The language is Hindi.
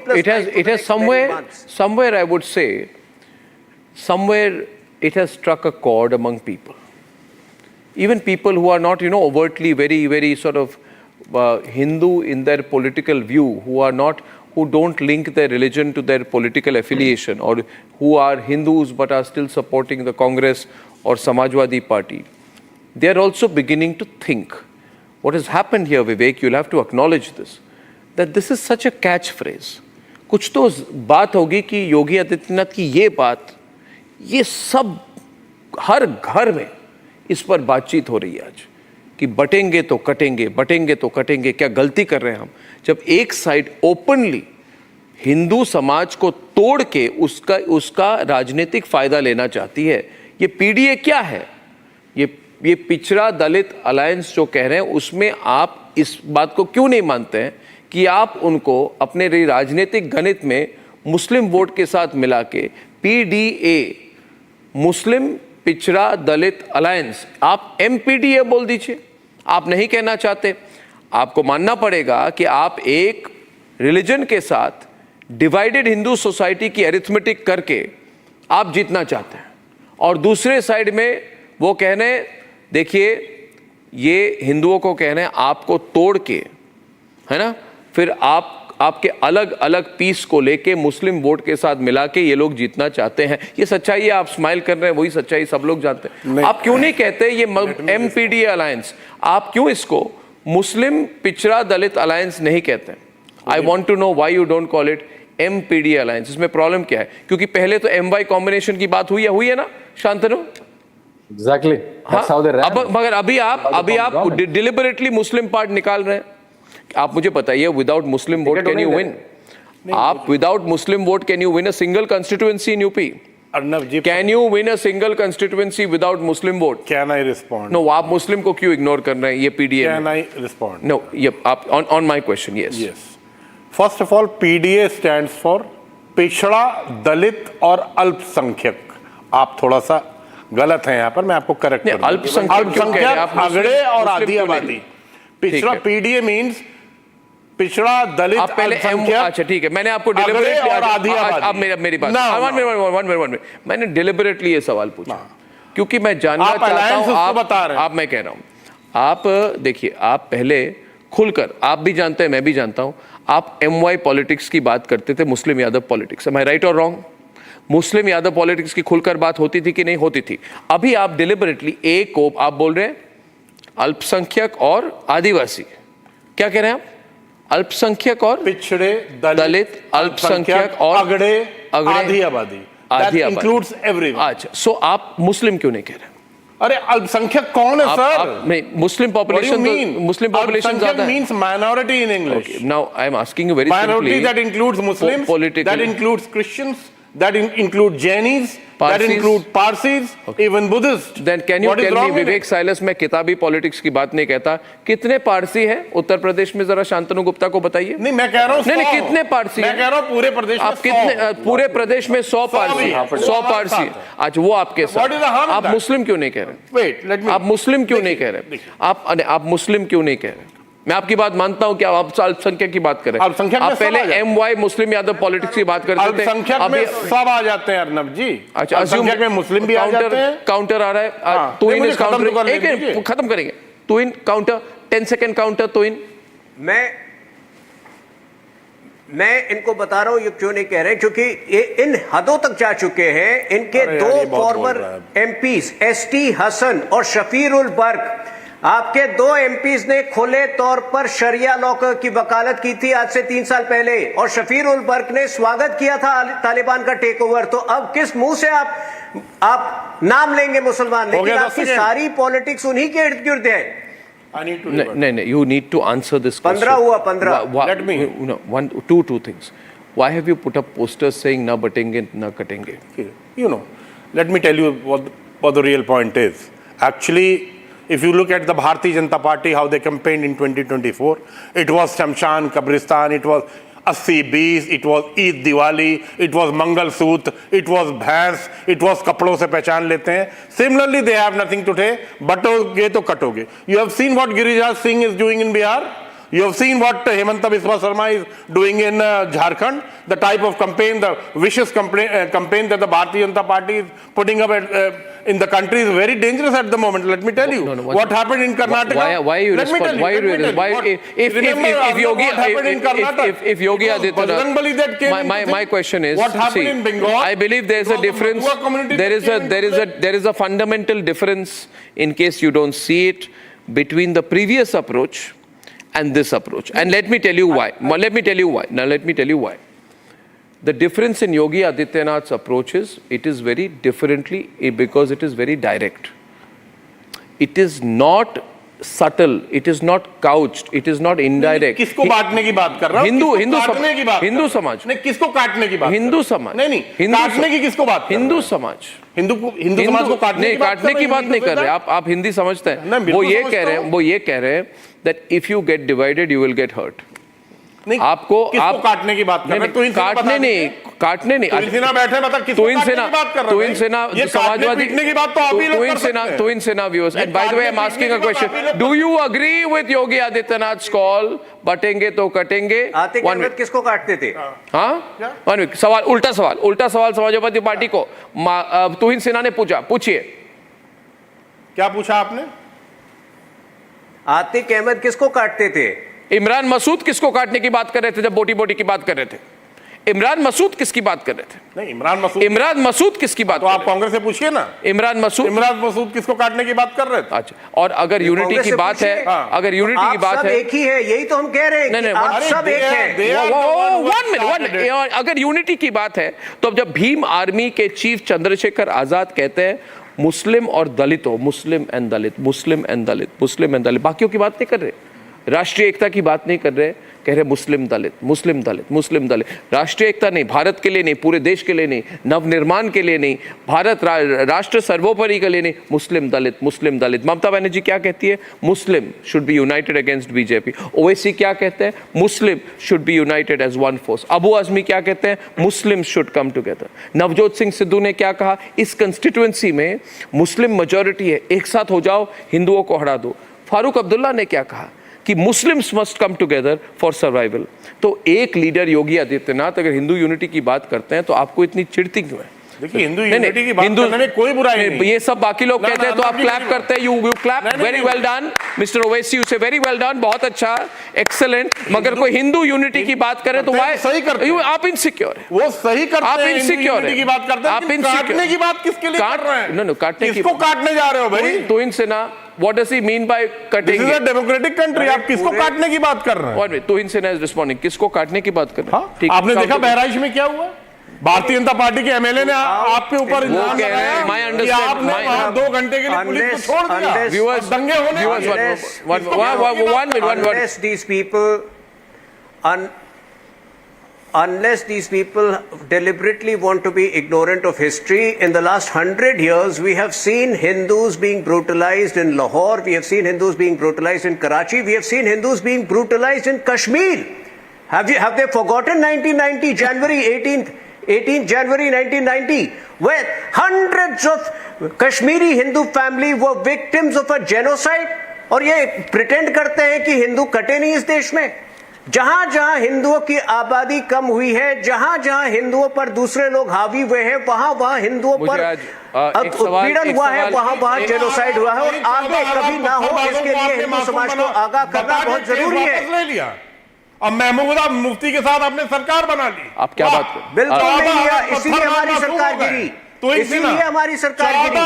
it has somewhere I would say, somewhere it has struck a chord among people. Even people who are not, overtly very sort of Hindu in their political view, who don't link their religion to their political affiliation, or who are Hindus but are still supporting the Congress or Samajwadi Party, they are also beginning to think. What has happened here, Vivek, you'll have to acknowledge this, that this is such a catchphrase. कुछ तो बात होगी कि योगी आदित्यनाथ की ये बात, ये सब हर घर में इस पर बातचीत हो रही है आज कि बटेंगे तो कटेंगे, बटेंगे तो कटेंगे, क्या गलती कर रहे हैं हम, जब एक साइड ओपनली हिंदू समाज को तोड़ के उसका राजनीतिक फायदा लेना चाहती है। ये पीडीए क्या है? ये पिछड़ा दलित अलायंस जो कह रहे हैं, उसमें आप इस बात को क्यों नहीं मानते हैं कि आप उनको अपने राजनीतिक गणित में मुस्लिम वोट के साथ मिला के पीडीए, मुस्लिम पिछड़ा दलित अलायंस, आप एमपीडीए बोल दीजिए। आप नहीं कहना चाहते, आपको मानना पड़ेगा कि आप एक रिलीजन के साथ डिवाइडेड हिंदू सोसाइटी की अरिथमेटिक करके आप जीतना चाहते हैं, और दूसरे साइड में वो कहने, देखिए ये हिंदुओं को कहने आपको तोड़ के, है ना, फिर आपके अलग अलग पीस को लेके मुस्लिम वोट के साथ मिला के ये लोग जीतना चाहते हैं। ये सच्चाई है, आप स्माइल कर रहे हैं, वही सच्चाई सब लोग जानते हैं। आप क्यों नहीं कहते ये एमपीडीए अलायंस, आप क्यों इसको मुस्लिम पिछड़ा दलित अलायंस नहीं कहते? I want to know why you don't call it MPDA alliance. इसमें प्रॉब्लम क्या है? क्योंकि पहले तो एमवाई कॉम्बिनेशन की बात हुई है ना Shantanu? Exactly. That's how they ran. अब मगर अभी आप डिलिबरेटली मुस्लिम पार्ट निकाल रहे हैं। आप मुझे बताइए, without Muslim vote can you win? आप without Muslim vote can you win a single constituency in UP? Arnab ji, can you win a single constituency without Muslim vote? Can I respond? No, आप मुस्लिम को क्यों इग्नोर कर रहे हैं? ये PDA, can I respond? No, ये आप on my question. Yes, first of all, PDA stands for पिछड़ा दलित और अल्पसंख्यक। आप थोड़ा सा गलत है यहाँ पर, मैं आपको करेक्ट करूंगा। अल्पसंख्यक अगड़े और आधी आबादी। पिछड़ा पीडीए मींस पिछड़ा दलित अल्पसंख्यक। अच्छा ठीक है, मैंने आपको डिलिबरेटली और आधी आबादी। अब मेरी बात, वन मिनट, मैंने डिलिबरेटली ये सवाल पूछा क्योंकि मैं जानना चाहता हूं आप मैं कह रहा हूं, आप देखिए, आप पहले खुलकर, आप भी जानते हैं मैं भी जानता हूं, आप एमवाई पॉलिटिक्स की बात करते थे, मुस्लिम यादव पॉलिटिक्स। एम आई राइट और रॉन्ग? मुस्लिम यादव पॉलिटिक्स की खुलकर बात होती थी कि नहीं होती थी? अभी आप डिलिबरेटली एक को आप बोल रहे हैं अल्पसंख्यक और आदिवासी। क्या कह रहे हैं आप? अल्पसंख्यक और पिछड़े दलित, अल्पसंख्यक और अगड़े आधी आबादी। Includes everyone. अच्छा, सो आप मुस्लिम क्यों नहीं कह रहे? अरे अल्पसंख्यक कौन है सर? नहीं, मुस्लिम पॉपुलेशन ज्यादा है। Means minority in English. Now I am asking you very simply, minority that includes Muslims, that includes Christians, that include Jainis, that include Parsis, even Buddhists. Then can you tell me, Vivek Silas, मैं किताबी पॉलिटिक्स की बात नहीं कहता, कितने पारसी हैं उत्तर प्रदेश में? जरा शांतनु गुप्ता को बताइए। नहीं, मैं कह रहा हूँ नहीं, कितने पारसी? मैं कह रहा हूँ पूरे प्रदेश में। आप कितने? पूरे प्रदेश में 100 पारसी, 100 पारसी। आज वो आपके साथ, आप मुस्लिम क्यों नहीं कह रहे? आप मुस्लिम क्यों नहीं कह रहे? आप मुस्लिम क्यों नहीं कह रहे? मैं आपकी बात मानता हूं कि आप अल्पसंख्यक की बात करें। आप पहले एमवाई मुस्लिम यादव पॉलिटिक्स की बात करते थे। अल्पसंख्यक में सब आ जाते हैं अर्नब जी। अच्छा, अल्पसंख्यक में मुस्लिम भी आ जाते हैं। काउंटर आ रहा है, टू इन काउंटर, खत्म करेंगे। Two encounter, 10 second counter, two इन। मैं इनको बता रहा हूं ये क्यों नहीं कह रहे, क्योंकि ये इन हदों तक जा चुके हैं। इनके दो फॉर्मर एमपीज एसटी हसन और शफीर उल बर्क, आपके 2 एमपीज ने खुले तौर पर शरिया लॉ की वकालत की थी आज से 3 साल पहले, और शफीर उल बर्क ने स्वागत किया था तालिबान का टेक ओवर। तो अब किस मुंह से आप नाम लेंगे मुसलमान? लेकिन आपकी सारी पॉलिटिक्स उन्हीं के इर्द गिर्द है। नहीं, you need to answer this question. 15 हुआ, 15। Let me, two things. Why have you put up posters saying na batenge, na katenge? Let me tell you what the real point is. Actually, if you look at the Bharatiya Janata Party, how they campaigned in 2024, it was Shamshan Kabristan, it was 80-20, it was Eid Diwali, it was Mangal Soot, it was Bhais, it was कपड़ों से पहचान लेते हैं. Similarly, they have nothing to say. बटोगे तो कटोगे. You have seen what Giriraj Singh is doing in Bihar. You have seen what Hemanta Biswa Sarma is doing in Jharkhand, the type of campaign, the vicious campaign that the Bharatiya Janata Party is putting up in the country is very dangerous at the moment. Let me tell you what happened in Karnataka. Why you respond? Why you respond? Why if Yogi Adityanath, my question is, what happened see, in Bengal? I believe there is a difference. There is a fundamental difference, in case you don't see it, between the previous approach and this approach. And let me tell you why. Let me tell you why. The difference in Yogi Adityanath's approach is, it is very differently because it is very direct. It is not subtle, it is not couched, it is not indirect. किसको बांटने की बात कर रहा हूं? हिंदू समाज नहीं, किसको काटने की बात? हिंदू समाज नहीं, काटने की किसको बात? हिंदू समाज हिंदू समाज को काटने की बात नहीं कर रहे। आप हिंदी समझते हैं। वो ये कह रहे हैं that if you get divided you will get hurt. आपको काटने की बात कर रहे हैं? काटने नहीं बैठे बता किसको काटने की बात कर रहे हैं? ये समाजवादी की बात तो आप ही लोग कर सकते हैं। viewers, and by the way I'm asking a question, do you agree with Yogi Adityanath's call, बटेंगे तो कटेंगे? आतिक अहमद किसको काटते थे? हाँ, सवाल उल्टा सवाल समाजवादी पार्टी को तुहिन सिन्हा ने पूछिए। क्या पूछा आपने? आतिक अहमद किसको काटते थे? इमरान मसूद किसको काटने की बात कर रहे थे जब बोटी की बात कर रहे थे? इमरान मसूद किसकी बात कर रहे थे? नहीं, इमरान मसूद किसकी बात? तो आप कांग्रेस से पूछिए ना। इमरान मसूद किसको काटने की बात कर रहे थे? अच्छा, और अगर यूनिटी की बात है, अगर यूनिटी की बात है, एक ही है, यही तो हम कह रहे हैं। नहीं, आप सब एक हैं। वन मिनट, अगर यूनिटी की बात है तो जब भीम आर्मी के चीफ चंद्रशेखर आजाद कहते हैं मुस्लिम और दलितों, मुस्लिम एंड दलित, बाकियों की बात नहीं कर रहे, राष्ट्रीय एकता की बात नहीं कर रहे, कह रहे मुस्लिम दलित। राष्ट्रीय एकता नहीं, भारत के लिए नहीं, पूरे देश के लिए नहीं, नवनिर्माण के लिए नहीं, भारत राष्ट्र सर्वोपरि के लिए नहीं, मुस्लिम दलित। ममता बनर्जी क्या कहती है? Muslim should be united against BJP. Owaisi क्या कहते हैं? Muslim should be united as one force. Abu Azmi क्या कहते हैं? Muslim should come together. Navjot Singh Sidhu ने क्या कहा? इस कंस्टिट्यूएंसी में मुस्लिम मेजॉरिटी है, एक साथ हो जाओ, हिंदुओं को हटा दो। फारूक अब्दुल्ला ने क्या कहा? कि Muslims must come together for survival. तो एक लीडर योगी आदित्यनाथ अगर हिंदू यूनिटी की बात करते हैं तो आपको इतनी चिढ़ती क्यों है? देखिए, हिंदू यूनिटी की बात करने में कोई बुराई नहीं। ये सब बाकी लोग कहते हैं तो आप क्लैप करते हैं। You clap, very well done mister Owaisi, you से वेरी वेल डन, बहुत अच्छा, एक्सेलेंट। मगर कोई हिंदू यूनिटी की बात करे तो वाई सही करते हैं? आप इनसिक्योर है। वो सही करते हैं, आप इनसिक्योर की बात करते हैं। आप काटने की बात किसके लिए कर रहे हैं? नो, काटने की, किसको काटने जा रहे हो भाई? तो इनसे ना, what does he mean by cutting? This is a democratic country, आप किसको काटने की बात कर रहे हैं? तो इनसे ना रिस्पॉन्डिंग, किसको काटने की बात कर रहे हैं? आपने देखा बहराइच में क्या हुआ? भारतीय जनता पार्टी के एमएलए ने आपके ऊपर इल्जाम लगाया कि आपने 2 घंटे के लिए पुलिस को छोड़ दिया। Viewers, दंगे होने Unless these people deliberately want to be ignorant of history, in the last 100 years, we have seen Hindus being brutalized in Lahore, we have seen Hindus being brutalized in Karachi, we have seen Hindus being brutalized in Kashmir. Have they forgotten 1990, January 18th January 1990, where hundreds of Kashmiri Hindu family were victims of a genocide? और ये pretend करते हैं कि हिंदू कटे नहीं इस देश में। जहां जहां हिंदुओं की आबादी कम हुई है, जहां जहां हिंदुओं पर दूसरे लोग हावी हुए हैं, वहां हिंदुओं पर उत्पीड़न हुआ है, वहां जेनोसाइड हुआ है। और आगे कभी ना हो, इसके लिए हिंदू समाज को आगाह करना बहुत जरूरी है। अब महमूदा मुफ्ती के साथ आपने सरकार बना ली। आप क्या बात कर? बिल्कुल नहीं लिया, इसीलिए हमारी सरकार गिरी, इसीलिए हमारी सरकार गिरी।